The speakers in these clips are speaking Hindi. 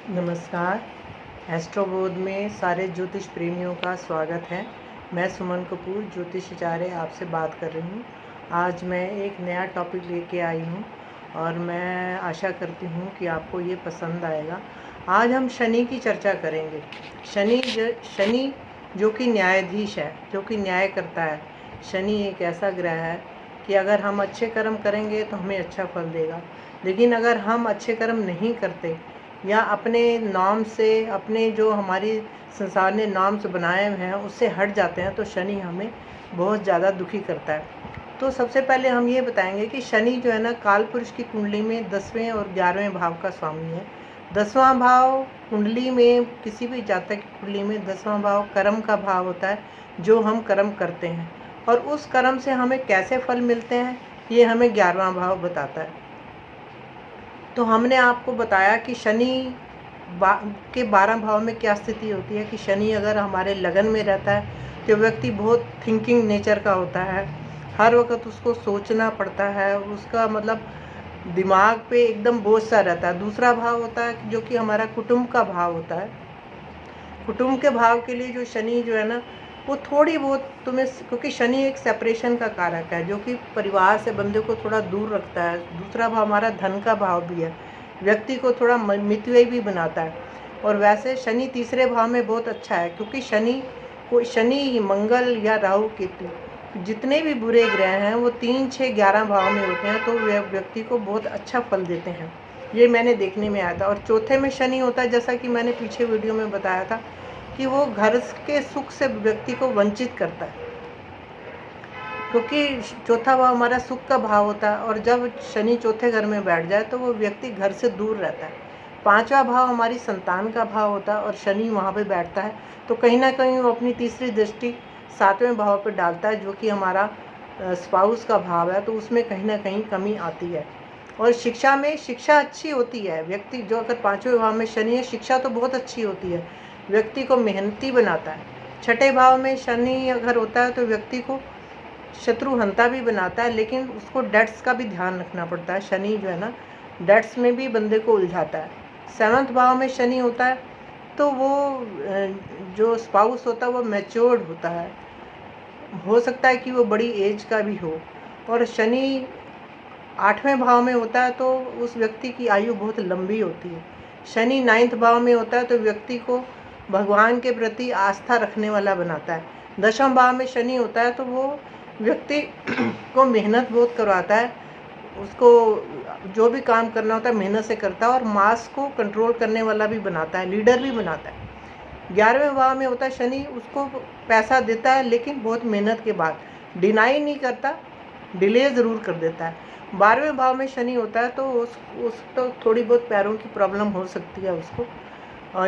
नमस्कार। एस्ट्रोबोध में सारे ज्योतिष प्रेमियों का स्वागत है। मैं सुमन कपूर ज्योतिषाचार्य आपसे बात कर रही हूँ। आज मैं एक नया टॉपिक लेके आई हूँ और मैं आशा करती हूँ कि आपको ये पसंद आएगा। आज हम शनि की चर्चा करेंगे। शनि जो कि न्यायाधीश है, जो कि न्याय करता है। शनि एक ऐसा ग्रह है कि अगर हम अच्छे कर्म करेंगे तो हमें अच्छा फल देगा, लेकिन अगर हम अच्छे कर्म नहीं करते या अपने नाम से, अपने जो हमारी संसार ने नाम्स बनाए हुए हैं उससे हट जाते हैं तो शनि हमें बहुत ज़्यादा दुखी करता है। तो सबसे पहले हम ये बताएंगे कि शनि जो है ना, काल पुरुष की कुंडली में 10वें और 11वें भाव का स्वामी है। 10वां भाव कुंडली में, किसी भी जातक की कुंडली में 10वां भाव कर्म का भाव होता है, जो हम कर्म करते हैं और उस कर्म से हमें कैसे फल मिलते हैं ये हमें 11वां भाव बताता है। तो हमने आपको बताया कि शनि के 12 भाव में क्या स्थिति होती है कि शनि अगर हमारे लगन में रहता है तो व्यक्ति बहुत थिंकिंग नेचर का होता है, हर वक्त उसको सोचना पड़ता है, उसका मतलब दिमाग पे एकदम बोझ सा रहता है। दूसरा भाव होता है जो कि हमारा कुटुंब का भाव होता है। कुटुंब के भाव के लिए जो शनि जो है ना, वो थोड़ी बहुत तुम्हें, क्योंकि शनि एक सेपरेशन का कारक है जो कि परिवार से बंदे को थोड़ा दूर रखता है। दूसरा भाव हमारा धन का भाव भी है, व्यक्ति को थोड़ा मितव्ययी भी बनाता है। और वैसे शनि तीसरे भाव में बहुत अच्छा है, क्योंकि शनि मंगल या राहु केतु जितने भी बुरे ग्रह हैं वो 3, 6, 11 भाव में होते हैं, तो व्यक्ति को बहुत अच्छा फल देते हैं। ये मैंने देखने में आया था। और चौथे में शनि होता है, जैसा कि मैंने पीछे वीडियो में बताया था कि वो घर के सुख से व्यक्ति को वंचित करता है, क्योंकि चौथा भाव हमारा सुख का भाव होता है और जब शनि चौथे घर में बैठ जाए तो वो व्यक्ति घर से दूर रहता है। 5वां भाव हमारी संतान का भाव होता है और शनि वहाँ पे बैठता है तो कहीं ना कहीं वो अपनी तीसरी दृष्टि 7वें भाव पर डालता है, जो कि हमारा स्पाउस का भाव है, तो उसमें कहीं ना कहीं कमी आती है। और शिक्षा में, शिक्षा अच्छी होती है। व्यक्ति जो अगर 5वें भाव में शनि है, शिक्षा तो बहुत अच्छी होती है, व्यक्ति को मेहनती बनाता है। 6ठे भाव में शनि अगर होता है तो व्यक्ति को शत्रुहंता भी बनाता है, लेकिन उसको डेट्स का भी ध्यान रखना पड़ता है। शनि जो है ना, डेट्स में भी बंदे को उलझाता है। 7वें भाव में शनि होता है तो वो जो स्पाउस होता है वो मैच्योर्ड होता है, हो सकता है कि वो बड़ी एज का भी हो। और शनि 8वें भाव में होता है तो उस व्यक्ति की आयु बहुत लंबी होती है। शनि 9th भाव में होता है तो व्यक्ति को भगवान के प्रति आस्था रखने वाला बनाता है। 10वें भाव में शनि होता है तो वो व्यक्ति को मेहनत बहुत करवाता है, उसको जो भी काम करना होता है मेहनत से करता है और मास को कंट्रोल करने वाला भी बनाता है, लीडर भी बनाता है। 11वें भाव में होता है शनि, उसको पैसा देता है लेकिन बहुत मेहनत के बाद, डिनाई नहीं करता, डिले ज़रूर कर देता है। 12वें भाव में शनि होता है तो उस तो थोड़ी बहुत पैरों की प्रॉब्लम हो सकती है उसको,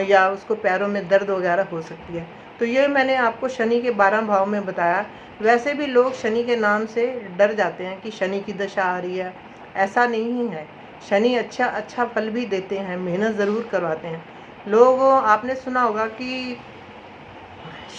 या उसको पैरों में दर्द वगैरह हो सकती है। तो ये मैंने आपको शनि के 12 भाव में बताया। वैसे भी लोग शनि के नाम से डर जाते हैं कि शनि की दशा आ रही है, ऐसा नहीं है। शनि अच्छा फल भी देते हैं, मेहनत ज़रूर करवाते हैं। लोगों, आपने सुना होगा कि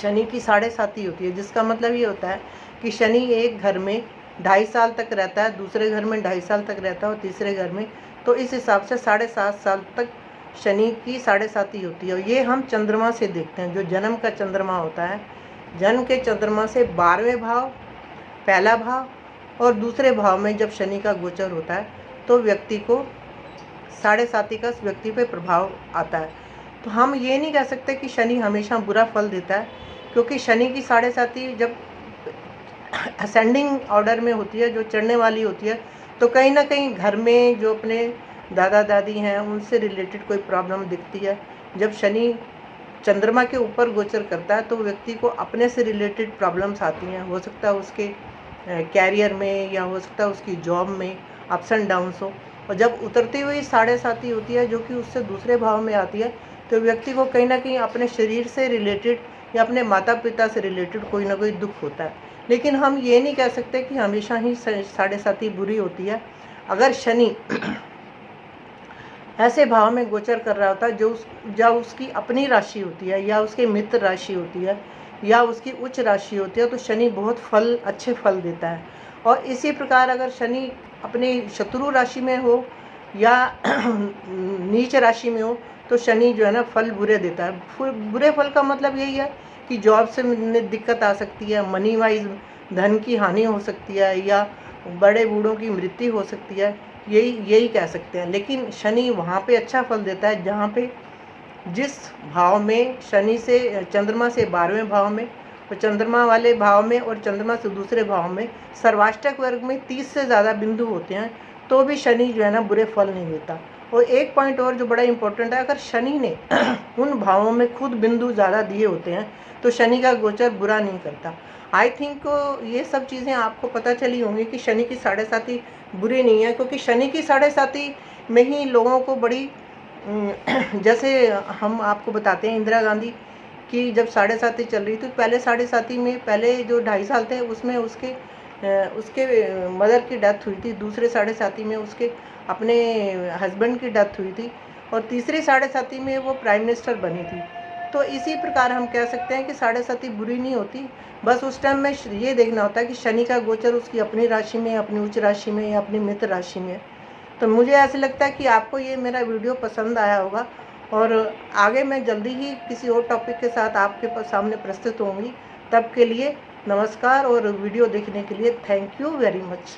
शनि की 7.5 होती है, जिसका मतलब ये होता है कि शनि एक घर में 2.5 साल तक रहता है, दूसरे घर में 2.5 साल तक रहता है और तीसरे घर में, तो इस हिसाब से 7.5 साल तक शनि की 7.5 होती है। और ये हम चंद्रमा से देखते हैं, जो जन्म का चंद्रमा होता है, जन्म के चंद्रमा से 12वें भाव, पहला भाव और दूसरे भाव में जब शनि का गोचर होता है तो व्यक्ति को 7.5 का व्यक्ति पे प्रभाव आता है। तो हम ये नहीं कह सकते कि शनि हमेशा बुरा फल देता है, क्योंकि शनि की 7.5 जब असेंडिंग ऑर्डर में होती है, जो चढ़ने वाली होती है, तो कहीं ना कहीं घर में जो अपने दादा दादी हैं उनसे रिलेटेड कोई प्रॉब्लम दिखती है। जब शनि चंद्रमा के ऊपर गोचर करता है तो व्यक्ति को अपने से रिलेटेड प्रॉब्लम्स आती हैं। हो सकता है उसके कैरियर में या हो सकता है उसकी जॉब में अप्स एंड डाउन्स हो। और जब उतरती हुई 7.5 होती है जो कि उससे दूसरे भाव में आती है, तो व्यक्ति को कहीं ना कहीं अपने शरीर से रिलेटेड या अपने माता पिता से रिलेटेड कोई ना कोई दुख होता है। लेकिन हम ये नहीं कह सकते कि हमेशा ही 7.5 बुरी होती है। अगर शनि ऐसे भाव में गोचर कर रहा होता है जो उसकी अपनी राशि होती है या उसके मित्र राशि होती है या उसकी उच्च राशि होती है, तो शनि बहुत अच्छे फल देता है। और इसी प्रकार अगर शनि अपनी शत्रु राशि में हो या नीच राशि में हो तो शनि जो है ना फल बुरे देता है। बुरे फल का मतलब यही है कि जॉब से दिक्कत आ सकती है, मनी वाइज धन की हानि हो सकती है, या बड़े बूढ़ों की मृत्यु हो सकती है, यही कह सकते हैं। लेकिन शनि वहाँ पे अच्छा फल देता है जहाँ पे जिस भाव में शनि से चंद्रमा से 12वें भाव में और चंद्रमा वाले भाव में और चंद्रमा से दूसरे भाव में सर्वाष्टक वर्ग में 30 से ज़्यादा बिंदु होते हैं, तो भी शनि जो है ना बुरे फल नहीं देता। और एक पॉइंट और जो बड़ा इम्पोर्टेंट है, अगर शनि ने उन भावों में खुद बिंदु ज़्यादा दिए होते हैं तो शनि का गोचर बुरा नहीं करता। आई थिंक ये सब चीज़ें आपको पता चली होंगी कि शनि की 7.5 बुरी नहीं है, क्योंकि शनि की 7.5 में ही लोगों को बड़ी जैसे हम आपको बताते हैं, इंदिरा गांधी की जब 7.5 चल रही थी, तो पहले 7.5 में पहले जो 2.5 साल थे उसमें उसके मदर की डेथ हुई थी, दूसरे 7.5 में उसके अपने हस्बैंड की डेथ हुई थी, और तीसरे 7.5 में वो प्राइम मिनिस्टर बनी थी। तो इसी प्रकार हम कह सकते हैं कि 7.5 बुरी नहीं होती, बस उस टाइम में ये देखना होता है कि शनि का गोचर उसकी अपनी राशि में, अपनी उच्च राशि में या अपनी मित्र राशि में। तो मुझे ऐसे लगता है कि आपको ये मेरा वीडियो पसंद आया होगा, और आगे मैं जल्दी ही किसी और टॉपिक के साथ आपके सामने प्रस्तुत होंगी। तब के लिए नमस्कार, और वीडियो देखने के लिए थैंक यू वेरी मच।